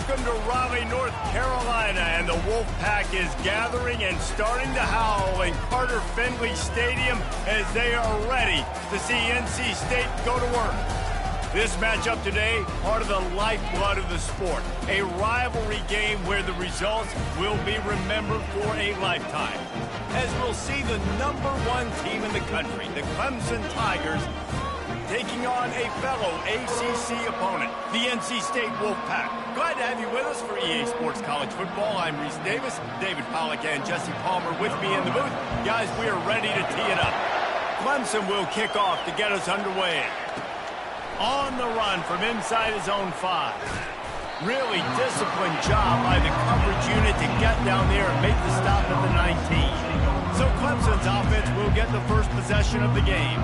Welcome to Raleigh, North Carolina, and the Wolfpack is gathering and starting to howl in Carter Finley Stadium as they are ready to see NC State go to work. This matchup today, part of the lifeblood of the sport, a rivalry game where the results will be remembered for a lifetime. As we'll see the #1 team in the country, the Clemson Tigers, taking on a fellow ACC opponent, the NC State Wolfpack. Glad to have you with us for EA Sports College Football. I'm Reese Davis, David Pollack and Jesse Palmer with me in the booth. Guys, we are ready to tee it up. Clemson will kick off to get us underway. On the run from inside his own 5. Really disciplined job by the coverage unit to get down there and make the stop at the 19. So Clemson's offense will get the first possession of the game.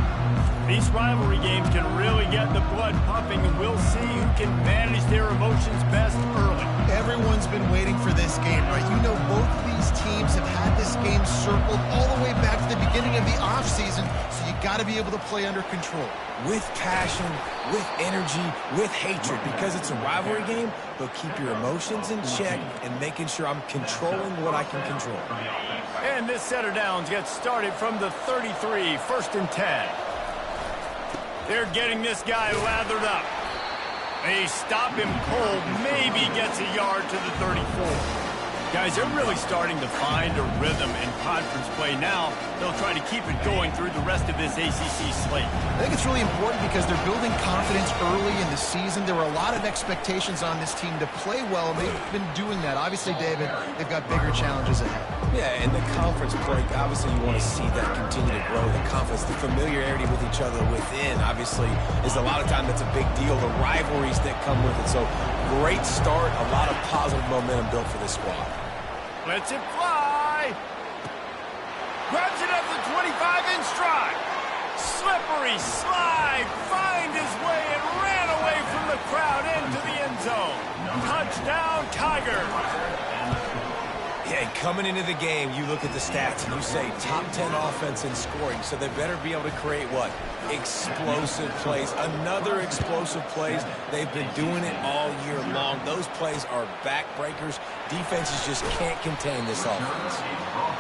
These rivalry games can really get the blood pumping, and we'll see who can manage their emotions best early. Everyone's been waiting for this game, right? You know, both of these teams have had this game circled all the way back to the beginning of the offseason, so you got to be able to play under control. With passion, with energy, with hatred, because it's a rivalry game, but keep your emotions in check and making sure I'm controlling what I can control. And this set of downs gets started from the 33, 1st and 10. They're getting this guy lathered up. They stop him cold, maybe gets a yard to the 34. Guys, they're really starting to find a rhythm in conference play now. They'll try to keep it going through the rest of this ACC slate. I think it's really important because they're building confidence early in the season. There were a lot of expectations on this team to play well, and they've been doing that. Obviously, David, they've got bigger challenges ahead. Yeah, and the conference break, obviously you want to see that continue to grow. The confidence, the familiarity with each other within, obviously, is a lot of time that's a big deal. The rivalries that come with it. So, great start, a lot of positive momentum built for this squad. Lets it fly. Grabs it at the 25 in stride. Slippery slide. Find his way and ran away from the crowd into the end zone. Touchdown, Tigers. Yeah, and coming into the game, you look at the stats and you say top 10 offense in scoring, so they better be able to create what? Explosive plays. Another explosive plays. They've been doing it all year long. Those plays are backbreakers. Defenses just can't contain this offense.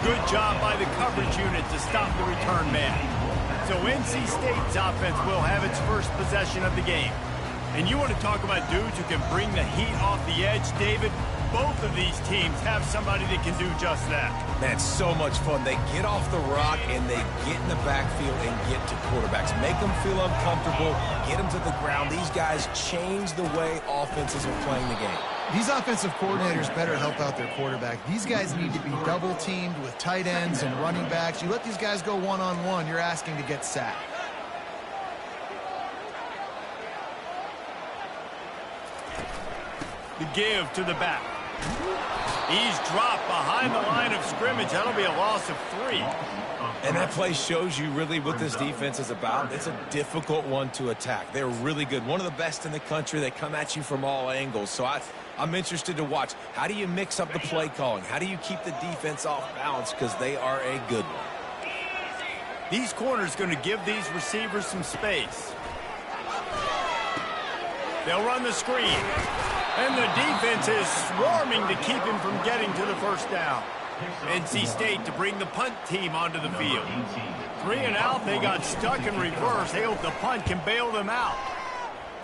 Good job by the coverage unit to stop the return man. So NC State's offense will have its first possession of the game. And you want to talk about dudes who can bring the heat off the edge, David? Both of these teams have somebody that can do just that. Man, it's so much fun. They get off the rock and they get in the backfield and get to quarterbacks. Make them feel uncomfortable, get them to the ground. These guys change the way offenses are playing the game. These offensive coordinators better help out their quarterback. These guys need to be double-teamed with tight ends and running backs. You let these guys go one-on-one, you're asking to get sacked. The give to the back. He's dropped behind the line of scrimmage. That'll be a loss of 3. And that play shows you really what this defense is about. It's a difficult one to attack. They're really good. One of the best in the country. They come at you from all angles. So I'm interested to watch. How do you mix up the play calling? How do you keep the defense off balance? Because they are a good one. These corners going to give these receivers some space. They'll run the screen. And the defense is swarming to keep him from getting to the first down. NC State to bring the punt team onto the field. 3 and out, they got stuck in reverse. They hope the punt can bail them out.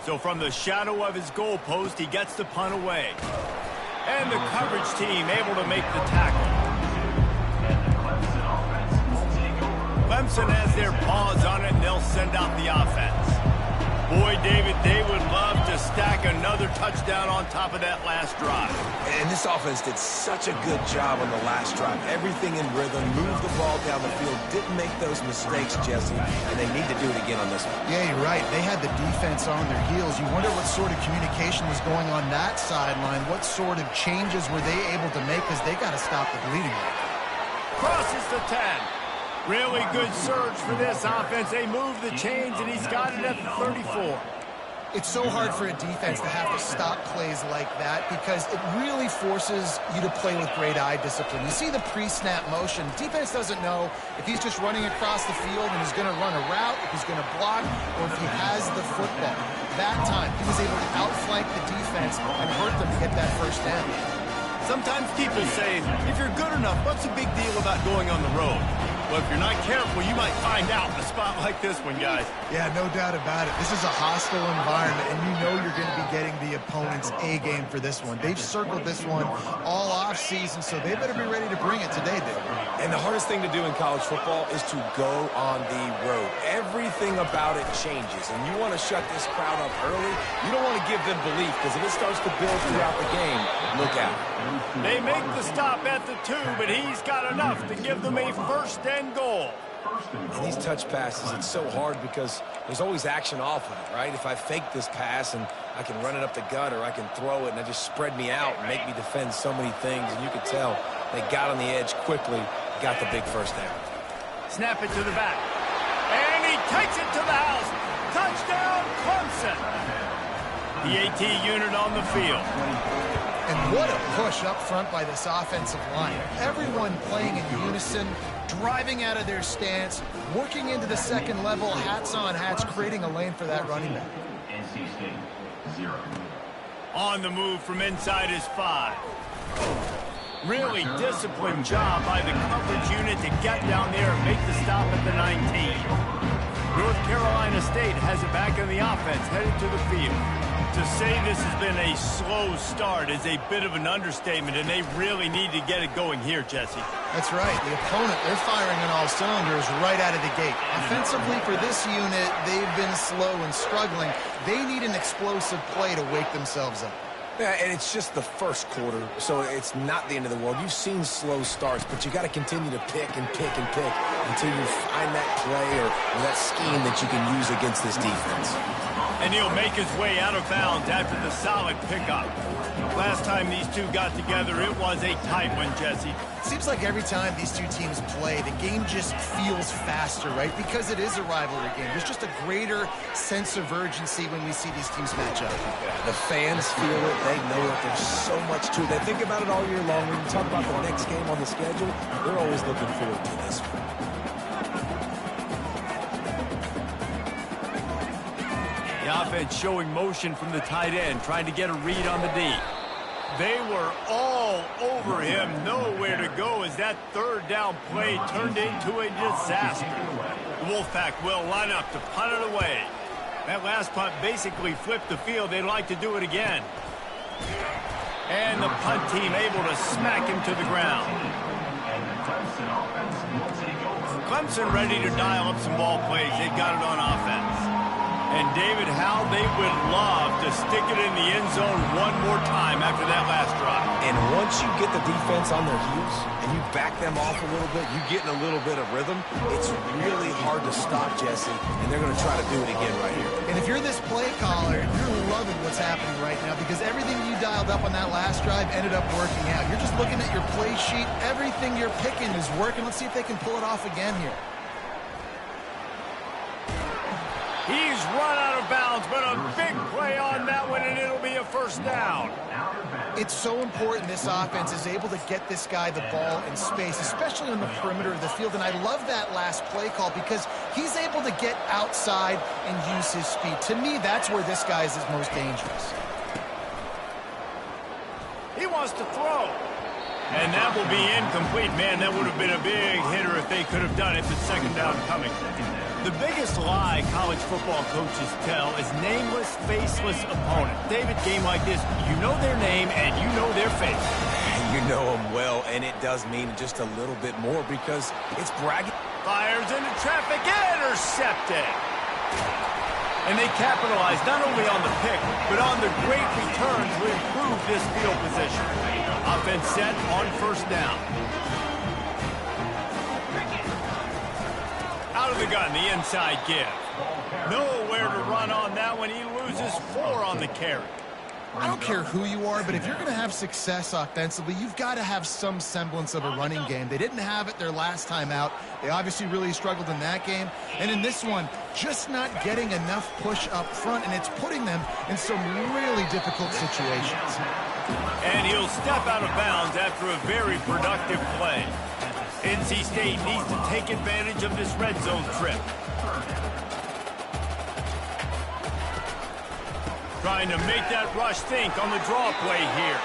So from the shadow of his goal post, he gets the punt away. And the coverage team able to make the tackle. Clemson has their paws on it, and they'll send out the offense. Boy, David, they would love to stack another touchdown on top of that last drive. And this offense did such a good job on the last drive. Everything in rhythm, moved the ball down the field, didn't make those mistakes, Jesse, and they need to do it again on this one. Yeah, you're right. They had the defense on their heels. You wonder what sort of communication was going on that sideline. What sort of changes were they able to make because they got to stop the bleeding right now. Crosses the 10. Really good surge for this offense. They move the chains, and he's got it at the 34. It's so hard for a defense to have to stop plays like that because it really forces you to play with great eye discipline. You see the pre-snap motion. Defense doesn't know if he's just running across the field and he's going to run a route, if he's going to block, or if he has the football. that time, he was able to outflank the defense and hurt them to get that first down. Sometimes people say, if you're good enough, what's the big deal about going on the road? Well, if you're not careful, you might find out in a spot like this one, guys. Yeah, no doubt about it. This is a hostile environment, and you know you're going to be getting the opponent's A game for this one. They've circled this one all off-season, so they better be ready to bring it today, David. And the hardest thing to do in college football is to go on the road. Everything about it changes, and you want to shut this crowd up early. You don't want to give them belief, because if it starts to build throughout the game, look out. They make the stop at the 2, but he's got enough to give them a first and goal. And these touch passes, it's so hard because there's always action off of it, right? If I fake this pass and I can run it up the gut, or I can throw it and it just spread me out and make me defend so many things, and you could tell they got on the edge quickly, got the big first down. Snap it to the back. And he takes it to the house. Touchdown, Clemson. The AT unit on the field. And what a push up front by this offensive line. Everyone playing in unison, driving out of their stance, working into the second level, hats on hats, creating a lane for that running back. NC State, 0. On the move from inside his 5. Really disciplined job by the coverage unit to get down there and make the stop at the 19. North Carolina State has it back in the offense, headed to the field. To say this has been a slow start is a bit of an understatement, and they really need to get it going here, Jesse. That's right. The opponent, they're firing on all cylinders right out of the gate. Offensively for this unit, they've been slow and struggling. They need an explosive play to wake themselves up. Yeah, and it's just the first quarter, so it's not the end of the world. You've seen slow starts, but you got to continue to pick and pick and pick until you find that play or that scheme that you can use against this defense. And he'll make his way out of bounds after the solid pickup. Last time these two got together, it was a tight one, Jesse. Seems like every time these two teams play, the game just feels faster, right? Because it is a rivalry game. There's just a greater sense of urgency when we see these teams match up. The fans feel it. They know it. There's so much to it. They think about it all year long. When you talk about the next game on the schedule, they're always looking forward to this one. The offense showing motion from the tight end, trying to get a read on the D. They were all over him, nowhere to go as that third down play turned into a disaster. The Wolfpack will line up to punt it away. That last punt basically flipped the field. They'd like to do it again. And the punt team able to smack him to the ground. Clemson ready to dial up some ball plays. They've got it on offense. And, David, how they would love to stick it in the end zone one more time after that last drive. And once you get the defense on their heels and you back them off a little bit, you get in a little bit of rhythm, it's really hard to stop, Jesse, and they're going to try to do it again right here. And if you're this play caller, you're loving what's happening right now because everything you dialed up on that last drive ended up working out. You're just looking at your play sheet. Everything you're picking is working. Let's see if they can pull it off again here. He's run out of bounds, but a big play on that one, and it'll be a first down. It's so important this offense is able to get this guy the ball in space, especially on the perimeter of the field. And I love that last play call because he's able to get outside and use his speed. To me, that's where this guy is his most dangerous. He wants to throw. And that will be incomplete. Man, that would have been a big hitter if they could have done it. The second down coming. The biggest lie college football coaches tell is nameless, faceless opponent. David, game like this, you know their name and you know their face. You know them well, and it does mean just a little bit more because it's bragging. Fires into traffic, intercepted. And they capitalize not only on the pick, but on the great return to improve this field position. Offense set on first down. Out of the gun, the inside give. Nowhere to run on that one. He loses 4 on the carry. I don't care who you are, but if you're going to have success offensively, you've got to have some semblance of a running game. They didn't have it their last time out. They obviously really struggled in that game. And in this one, just not getting enough push up front, and it's putting them in some really difficult situations. And he'll step out of bounds after a very productive play. NC State needs to take advantage of this red zone trip. Trying to make that rush think on the draw play here.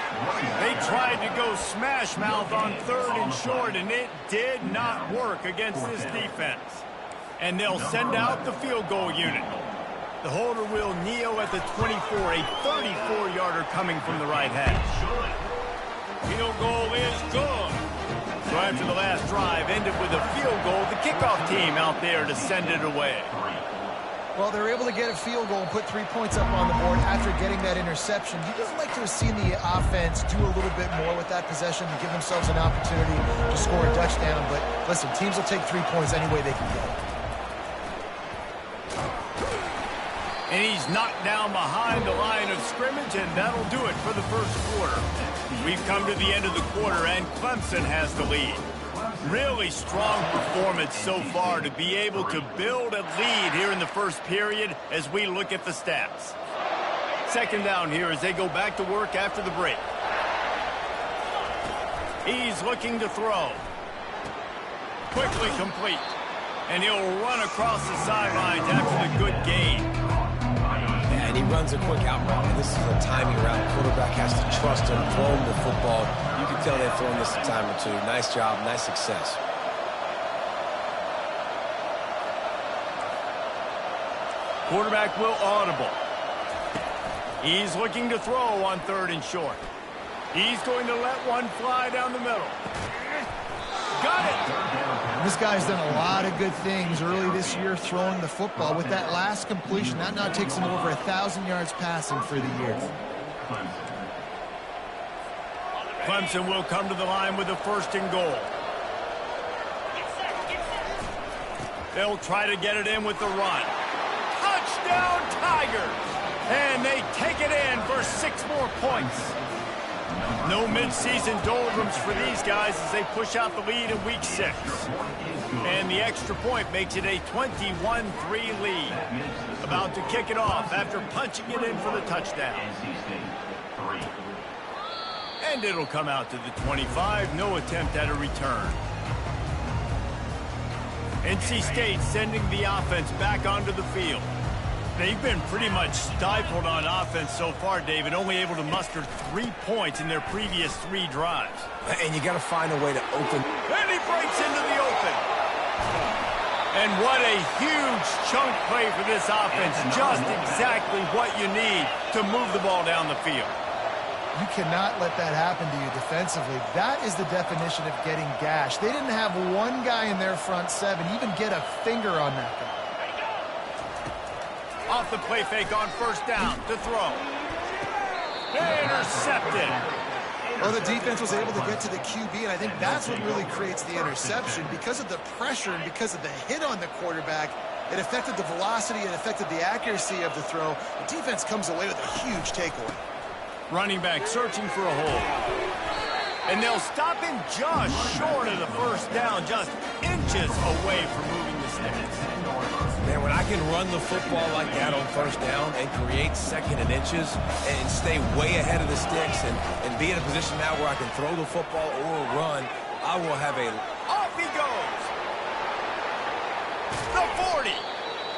They tried to go smash mouth on 3rd and short, and it did not work against this defense. And they'll send out the field goal unit. The holder will kneel at the 24, a 34-yarder coming from the right hash. Field goal is good. So after the last drive ended with a field goal, the kickoff team out there to send it away. Well, they're able to get a field goal and put 3 points up on the board after getting that interception. You just like to have seen the offense do a little bit more with that possession and give themselves an opportunity to score a touchdown. But listen, teams will take 3 points any way they can get it. And he's knocked down behind the line of scrimmage, and that'll do it for the first quarter. We've come to the end of the quarter, and Clemson has the lead. Really strong performance so far to be able to build a lead here in the first period as we look at the stats. Second down here as they go back to work after the break. He's looking to throw. Quickly complete. And he'll run across the sidelines after the good gain. And he runs a quick out route, and this is a timing route. Quarterback has to trust him, throw him the football. You can tell they've thrown this a time or two. Nice job, nice success. Quarterback will audible. He's looking to throw on 3rd and short. He's going to let one fly down the middle. Got it! This guy's done a lot of good things early this year throwing the football. With that last completion, that now takes him over 1,000 yards passing for the year. Clemson will come to the line with a 1st and goal. They'll try to get it in with the run. Touchdown, Tigers! And they take it in for 6 more points. No midseason doldrums for these guys as they push out the lead in week 6. And the extra point makes it a 21-3 lead. About to kick it off after punching it in for the touchdown. And it'll come out to the 25. No attempt at a return. NC State sending the offense back onto the field. They've been pretty much stifled on offense so far, David, only able to muster 3 points in their previous 3 drives. And you got to find a way to open. And he breaks into the open. And what a huge chunk play for this offense. Just exactly what you need to move the ball down the field. You cannot let that happen to you defensively. That is the definition of getting gashed. They didn't have one guy in their front 7 even get a finger on that guy. Off the play fake on 1st down to throw. Intercepted. Well, the defense was able to get to the QB, and I think that's what really creates the interception. Because of the pressure and because of the hit on the quarterback, it affected the velocity, it affected the accuracy of the throw. The defense comes away with a huge takeaway. Running back searching for a hole. And they'll stop him just short of the 1st down, just inches away from moving the sticks. Man, when I can run the football like that on 1st down and create 2nd and inches and stay way ahead of the sticks and be in a position now where I can throw the football or run, I will have a... Off he goes! The 40!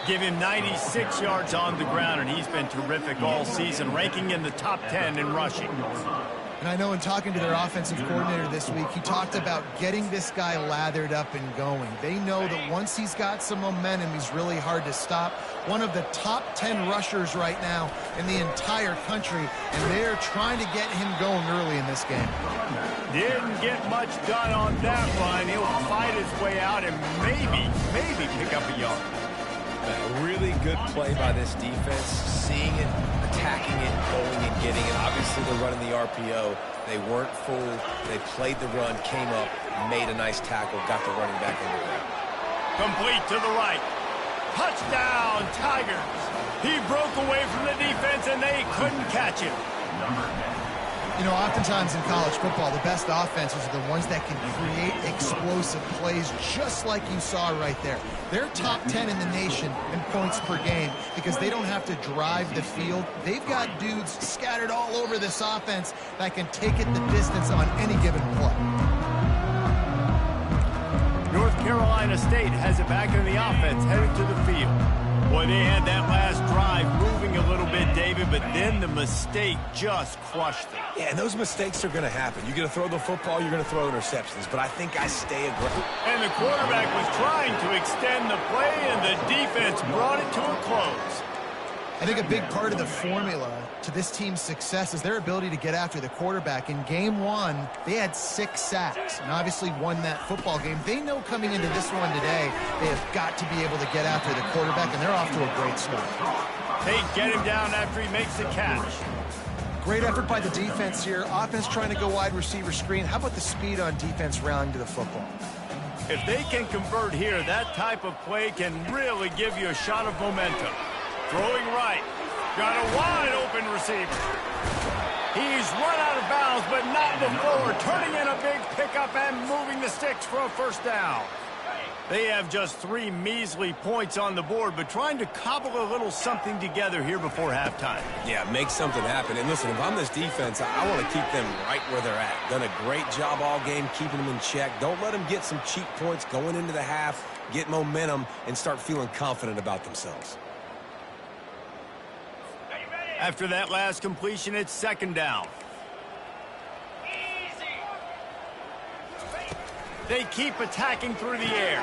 Give him 96 yards on the ground, and he's been terrific all season, ranking in the top 10 in rushing. And I know in talking to their offensive coordinator this week, he talked about getting this guy lathered up and going. They know that once he's got some momentum, he's really hard to stop. One of the top 10 rushers right now in the entire country, and they're trying to get him going early in this game. Didn't get much done on that run. He'll fight his way out and maybe pick up a yard. A really good play by this defense, seeing it, attacking it, going and getting it. Obviously, they're running the RPO. They weren't fooled. They played the run, came up, made a nice tackle, got the running back in the ground. Complete to the right. Touchdown, Tigers. He broke away from the defense, and they couldn't catch him. You know, oftentimes in college football, the best offenses are the ones that can create explosive plays just like you saw right there. They're top 10 in the nation in points per game because they don't have to drive the field. They've got dudes scattered all over this offense that can take it the distance on any given play. North Carolina State has it back in the offense, headed to the field. Boy, they had that last drive moving a little bit, David, but then the mistake just crushed them. Yeah, and those mistakes are going to happen. You're going to throw the football, you're going to throw interceptions, but I think I stay aggressive. And the quarterback was trying to extend the play, and the defense brought it to a close. I think a big part of the formula to this team's success is their ability to get after the quarterback. In game one, they had 6 sacks and obviously won that football game. They know coming into this one today, they have got to be able to get after the quarterback, and they're off to a great start. They get him down after he makes the catch. Great effort by the defense here. Offense trying to go wide receiver screen. How about the speed on defense rounding to the football? If they can convert here, that type of play can really give you a shot of momentum. Throwing right. Got a wide open receiver. He's run out of bounds, but not before. Turning in a big pickup and moving the sticks for a first down. They have just 3 measly points on the board, but trying to cobble a little something together here before halftime. Yeah, make something happen. And listen, if I'm this defense, I want to keep them right where they're at. Done a great job all game keeping them in check. Don't let them get some cheap points going into the half, get momentum, and start feeling confident about themselves. After that last completion, it's second down. They keep attacking through the air.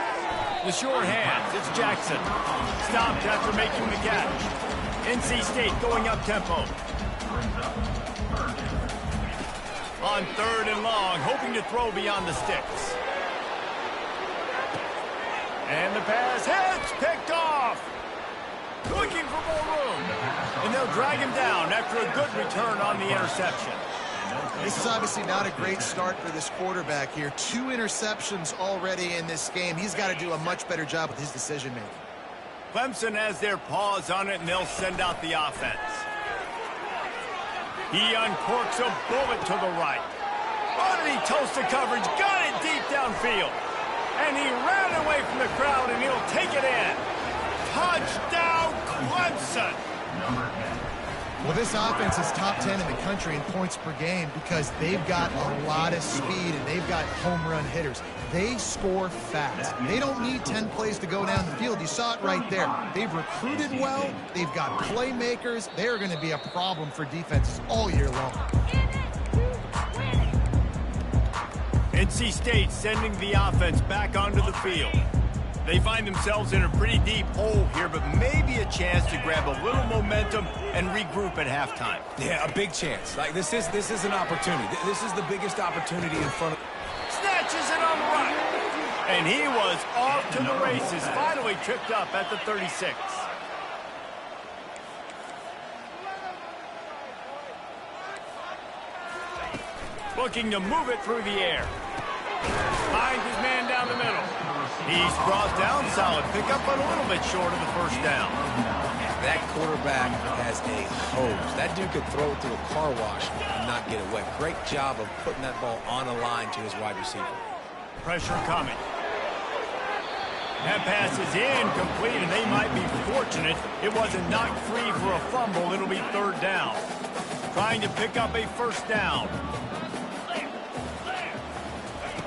The short hands, it's Jackson. Stopped after making the catch. NC State going up tempo. On 3rd and long, hoping to throw beyond the sticks. And the pass hits, picked off. Looking for more room. And they'll drag him down after a good return on the interception. This is obviously not a great start for this quarterback here. 2 interceptions already in this game. He's got to do a much better job with his decision-making. Clemson has their paws on it, and they'll send out the offense. He uncorks a bullet to the right. Underneath toasted coverage, got it deep downfield. And he ran away from the crowd, and he'll take it in. Touchdown, Clemson! Well, this offense is top 10 in the country in points per game because they've got a lot of speed and they've got home run hitters. They score fast. They don't need 10 plays to go down the field. You saw it right there. They've recruited well. They've got playmakers. They're going to be a problem for defenses all year long. NC State sending the offense back onto the field. They find themselves in a pretty deep hole here, but maybe a chance to grab a little momentum and regroup at halftime. Yeah, a big chance. Like this is an opportunity. This is the biggest opportunity in front of. Snatches it on the run. And he was off to the races, finally tripped up at the 36. Looking to move it through the air. Finds his man down the middle. He's brought down solid pickup, but a little bit short of the first down. That quarterback has a hose. That dude could throw it through a car wash and not get it wet. Great job of putting that ball on a line to his wide receiver. Pressure coming. That pass is incomplete, and they might be fortunate it wasn't knocked free for a fumble. It'll be 3rd down. Trying to pick up a first down.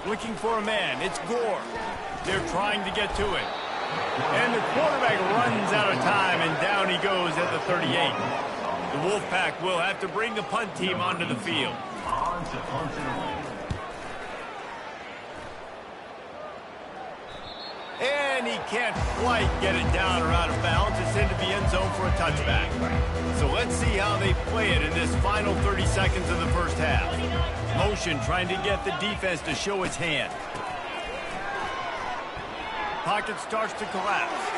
Looking for a man. It's Gore. They're trying to get to it. And the quarterback runs out of time, and down he goes at the 38. The Wolfpack will have to bring the punt team onto the field. And he can't quite get it down or out of bounds. It's into the end zone for a touchback. So let's see how they play it in this final 30 seconds of the first half. Motion trying to get the defense to show its hand. Pocket starts to collapse.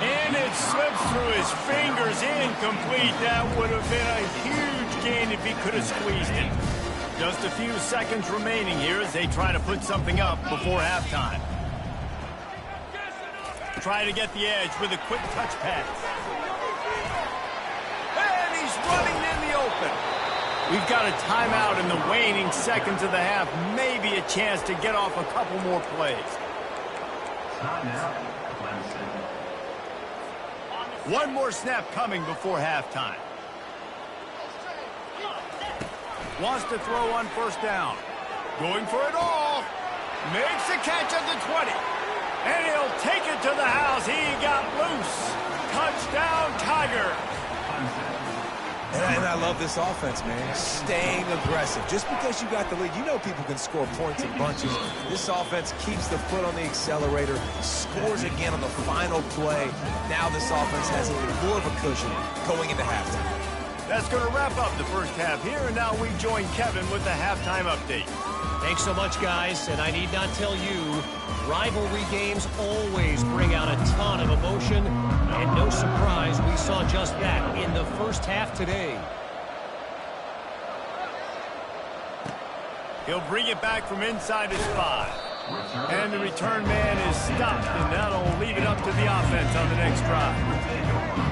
And it slips through his fingers, incomplete. That would have been a huge gain if he could have squeezed it. Just a few seconds remaining here as they try to put something up before halftime. Try to get the edge with a quick touch pass. And he's running in the open. We've got a timeout in the waning seconds of the half. Maybe a chance to get off a couple more plays. One more snap coming before halftime. Wants to throw on first down. Going for it all. Makes the catch at the 20. And he'll take it to the house. He got loose. Touchdown, Tiger. And I love this offense, man. Staying aggressive. Just because you got the lead, you know people can score points in bunches. This offense keeps the foot on the accelerator, scores again on the final play. Now this offense has even more of a cushion going into halftime. That's going to wrap up the first half here, and now we join Kevin with the halftime update. Thanks so much, guys, and I need not tell you, rivalry games always bring out a ton of emotion, and no surprise, we saw just that in the first half today. He'll bring it back from inside his 5. And the return man is stopped, and that'll leave it up to the offense on the next drive.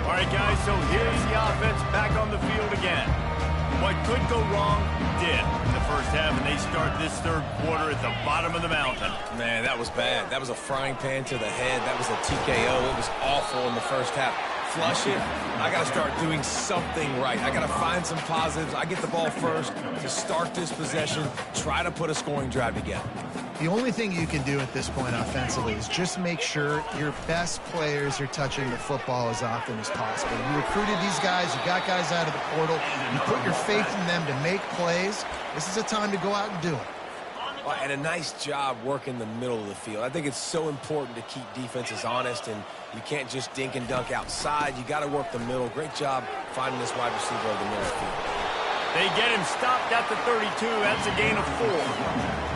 All right, guys, so here's the offense back on the field again. What could go wrong did in the first half, and they start this third quarter at the bottom of the mountain. Man, that was bad. That was a frying pan to the head. That was a TKO. It was awful in the first half. Flush it. I got to start doing something right. I got to find some positives. I get the ball first to start this possession, try to put a scoring drive together. The only thing you can do at this point offensively is just make sure your best players are touching the football as often as possible. You recruited these guys, you got guys out of the portal, you put your faith in them to make plays. This is a time to go out and do it. And a nice job working the middle of the field. I think it's so important to keep defenses honest, and you can't just dink and dunk outside. You got to work the middle. Great job finding this wide receiver over the middle of the field. They get him stopped at the 32. That's a gain of 4.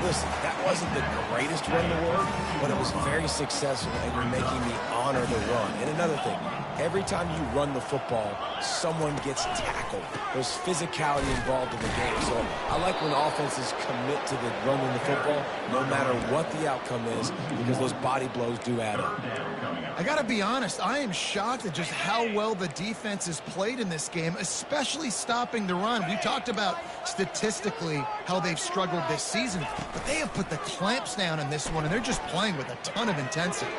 Listen, that wasn't the greatest run in the world, but it was very successful, and you're making me honor the run. And another thing, every time you run the football, someone gets tackled. There's physicality involved in the game. So I like when offenses commit to the running the football, no matter what the outcome is, because those body blows do add up. I got to be honest, I am shocked at just how well the defense has played in this game, especially stopping the run. We talked about statistically how they've struggled this season, but they have put the clamps down in this one, and they're just playing with a ton of intensity.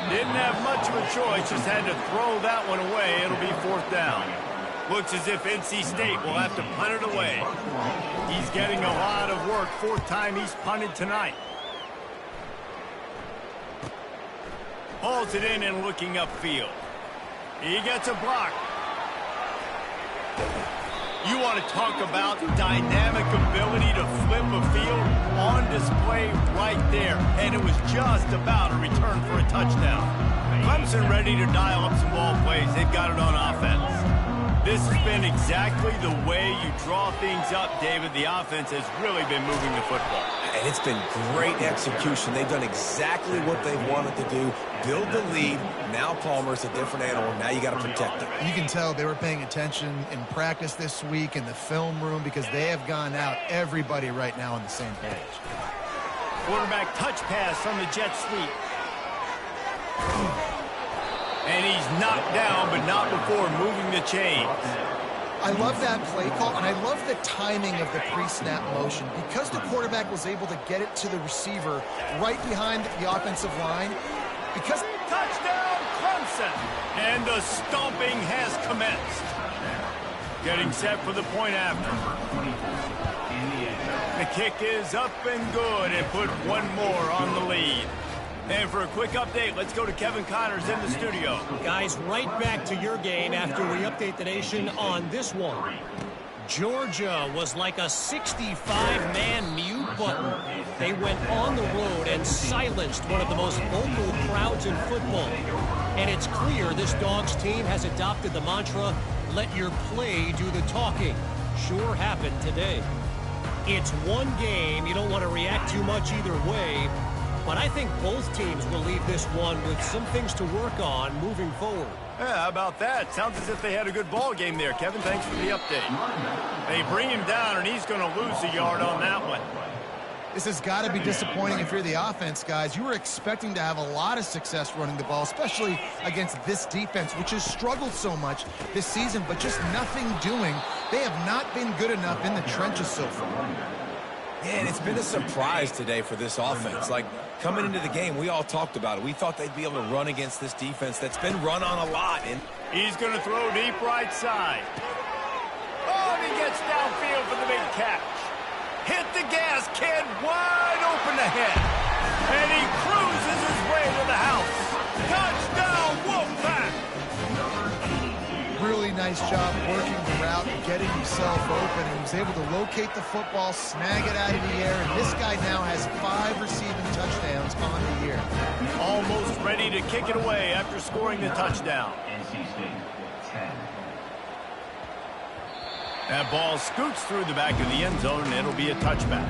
Didn't have much of a choice, just had to throw that one away. It'll be 4th down. Looks as if NC State will have to punt it away. He's getting a lot of work. 4th time he's punted tonight. Hauls it in and looking upfield. He gets a block. You want to talk about dynamic ability to flip a field on display right there. And it was just about a return for a touchdown. Clemson ready to dial up some ball plays. They've got it on offense. This has been exactly the way you draw things up, David. The offense has really been moving the football. And it's been great execution. They've done exactly what they wanted to do. Build the lead. Now Palmer's a different animal. Now you got to protect him. You can tell they were paying attention in practice this week in the film room because they have gone out everybody right now on the same page. Quarterback touch pass on the jet sweep. And he's knocked down, but not before moving the chains. I love that play call, and I love the timing of the pre-snap motion. Because the quarterback was able to get it to the receiver right behind the offensive line. Because touchdown, Clemson! And the stomping has commenced. Getting set for the point after. The kick is up and good, and put one more on the lead. And for a quick update, let's go to Kevin Connors in the studio. Guys, right back to your game after we update the nation on this one. Georgia was like a 65-man mute button. They went on the road and silenced one of the most vocal crowds in football. And it's clear this Dogs team has adopted the mantra, let your play do the talking. Sure happened today. It's one game. You don't want to react too much either way. But I think both teams will leave this one with some things to work on moving forward. Yeah, how about that? Sounds as if they had a good ball game there. Kevin, thanks for the update. They bring him down, and he's going to lose a yard on that one. This has got to be disappointing if you're the offense, guys. You were expecting to have a lot of success running the ball, especially against this defense, which has struggled so much this season, but just nothing doing. They have not been good enough in the trenches so far. Yeah, and it's been a surprise today for this offense. Like, coming into the game, we all talked about it. We thought they'd be able to run against this defense that's been run on a lot. And he's going to throw deep right side. Oh, and he gets downfield for the big catch. Hit the gas, kid, wide open ahead. And he cruises his way to the house. Touchdown, Wolfpack! Really nice job working the route and getting himself open. And he was able to locate the football, snag it out of the air, and this guy now has 5 receiving touchdowns on the year. Almost ready to kick it away after scoring the touchdown. NC State 10. That ball scoots through the back of the end zone, and it'll be a touchback.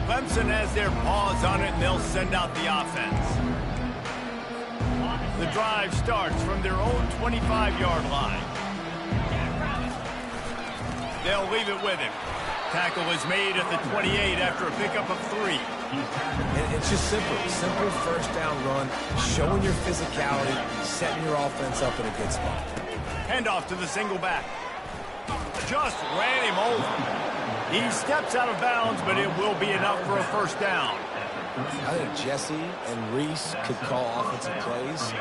Clemson has their paws on it, and they'll send out the offense. The drive starts from their own 25-yard line. They'll leave it with him. Tackle is made at the 28 after a pickup of 3. It's just simple first down run, showing your physicality, setting your offense up in a good spot. Handoff to the single back. Just ran him over. He steps out of bounds, but it will be enough for a first down. I think Jesse and Reese could call offensive plays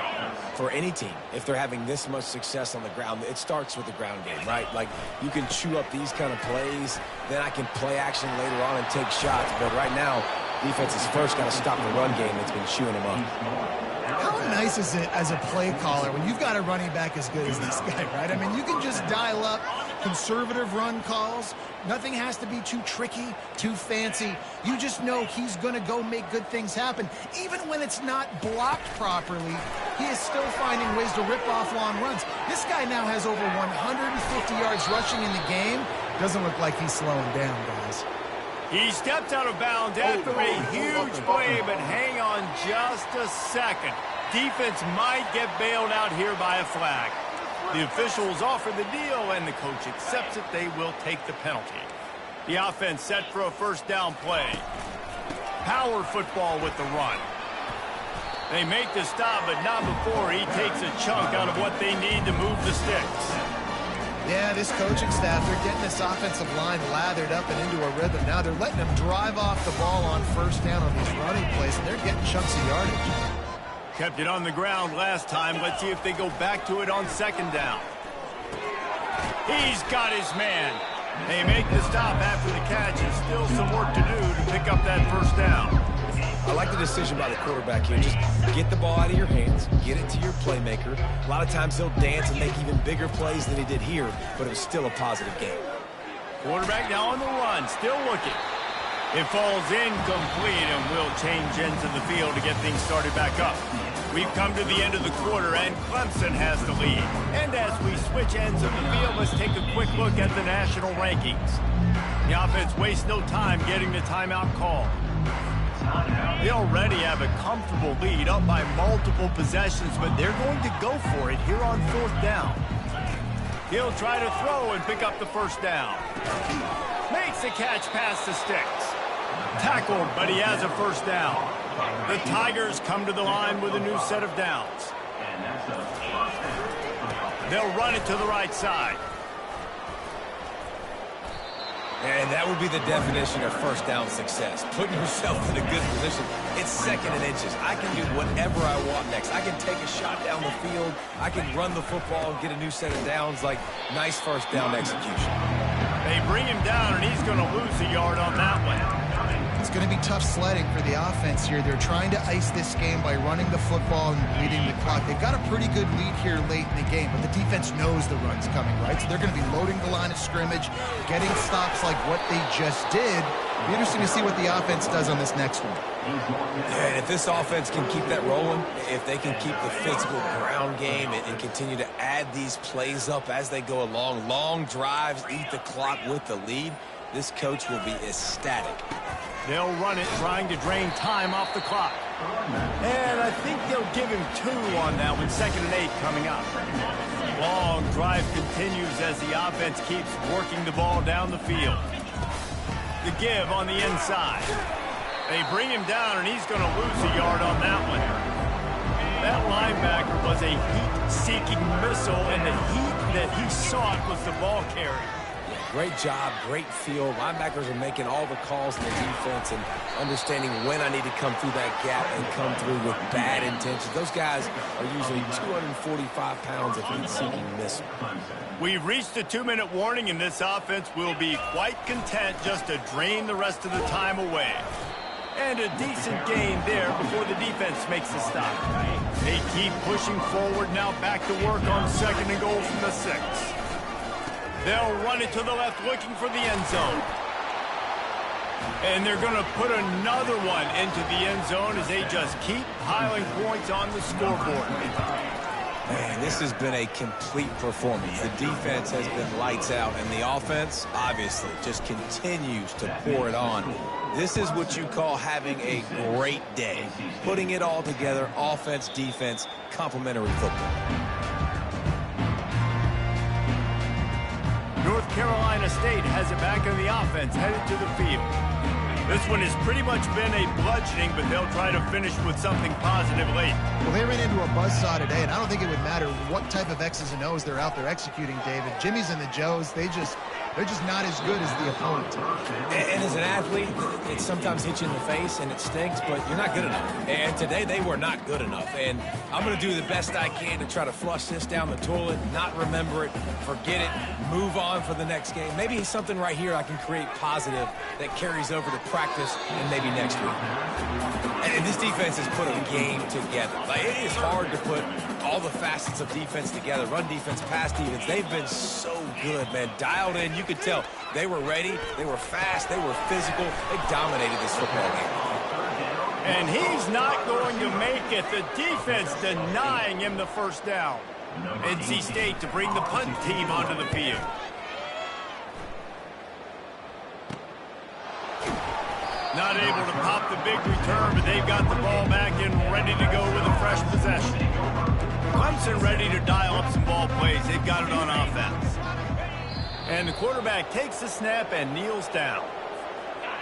for any team if they're having this much success on the ground. It starts with the ground game, right? Like, you can chew up these kind of plays, then I can play action later on and take shots. But right now, defense is first got to stop the run game that's been chewing them up. How nice is it as a play caller when you've got a running back as good as this guy, right? I mean, you can just dial up conservative run calls. Nothing has to be too tricky, too fancy. You just know he's going to go make good things happen. Even when it's not blocked properly, he is still finding ways to rip off long runs. This guy now has over 150 yards rushing in the game. Doesn't look like he's slowing down, guys. He stepped out of bounds after a huge play, but hang on just a second. Defense might get bailed out here by a flag. The officials offer the deal, and the coach accepts it. They will take the penalty. The offense set for a first down play. Power football with the run. They make the stop, but not before he takes a chunk out of what they need to move the sticks. Yeah, this coaching staff, they're getting this offensive line lathered up and into a rhythm. Now they're letting them drive off the ball on first down on these running plays, and they're getting chunks of yardage. Kept it on the ground last time. Let's see if they go back to it on second down. He's got his man. They make the stop after the catch, and still some work to do to pick up that first down. I like the decision by the quarterback here. Just get the ball out of your hands, get it to your playmaker. A lot of times he'll dance and make even bigger plays than he did here, but it was still a positive game. Quarterback now on the run, still looking. It falls incomplete, and will change into the field to get things started back up. We've come to the end of the quarter, and Clemson has the lead. And as we switch ends of the field, let's take a quick look at the national rankings. The offense wastes no time getting the timeout call. They already have a comfortable lead, up by multiple possessions, but they're going to go for it here on fourth down. He'll try to throw and pick up the first down. Makes the catch past the sticks. Tackled, but he has a first down. The Tigers come to the line with a new set of downs. They'll run it to the right side. And that would be the definition of first down success. Putting yourself in a good position. It's second and inches. I can do whatever I want next. I can take a shot down the field. I can run the football and get a new set of downs. Like, nice first down execution. They bring him down, and he's going to lose a yard on that one. It's going to be tough sledding for the offense here. They're trying to ice this game by running the football and bleeding the clock. They've got a pretty good lead here late in the game, but the defense knows the run's coming, right? So they're going to be loading the line of scrimmage, getting stops like what they just did. It'll be interesting to see what the offense does on this next one. Yeah, and if this offense can keep that rolling, if they can keep the physical ground game and continue to add these plays up as they go along, long drives, eat the clock with the lead, this coach will be ecstatic. They'll run it, trying to drain time off the clock. And I think they'll give him 2 on that one. 2nd and 8 coming up. Long drive continues as the offense keeps working the ball down the field. The give on the inside. They bring him down, and he's going to lose a yard on that one. That linebacker was a heat-seeking missile, and the heat that he sought was the ball carrier. Great job, great feel. Linebackers are making all the calls in the defense and understanding when I need to come through that gap and come through with bad intentions. Those guys are usually 245 pounds of heat-seeking missile. We've reached the 2-minute warning, and this offense will be quite content just to drain the rest of the time away. And a decent gain there before the defense makes the stop. They keep pushing forward now, back to work on 2nd and goal from the 6. They'll run it to the left looking for the end zone. And they're going to put another one into the end zone as they just keep piling points on the scoreboard. Man, this has been a complete performance. The defense has been lights out, and the offense, obviously, just continues to pour it on. This is what you call having a great day. Putting it all together, offense, defense, complementary football. North Carolina State has it back in the offense, headed to the field. This one has pretty much been a bludgeoning, but they'll try to finish with something positive late. Well, they ran into a buzzsaw today, and I don't think it would matter what type of X's and O's they're out there executing, David. Jimmy's and the Joes, they're just not as good as the opponent. And as an athlete, it sometimes hits you in the face and it stinks, but you're not good enough. And today they were not good enough. And I'm going to do the best I can to try to flush this down the toilet, not remember it, forget it, move on for the next game. Maybe something right here I can create positive that carries over to practice and maybe next week. And this defense has put a game together. Like, it is hard to put all the facets of defense together. Run defense, pass defense. They've been so good, man. Dialed in. You could tell they were ready. They were fast. They were physical. They dominated this football game. And he's not going to make it. The defense denying him the first down. NC State to bring the punt team onto the field. Not able to pop the big return, but they've got the ball back and ready to go with a fresh possession. Clemson ready to dial up some ball plays. They've got it on offense. And the quarterback takes the snap and kneels down.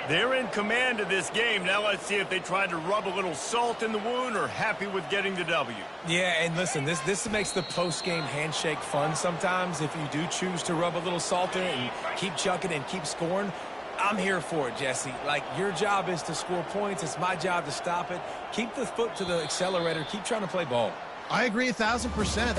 They're in command of this game. Now let's see if they try to rub a little salt in the wound or happy with getting the W. Yeah, and listen, this makes the post-game handshake fun sometimes. If you do choose to rub a little salt in it and keep chucking and keep scoring, I'm here for it, Jesse. Like, your job is to score points. It's my job to stop it. Keep the foot to the accelerator. Keep trying to play ball. I agree 1,000%. That's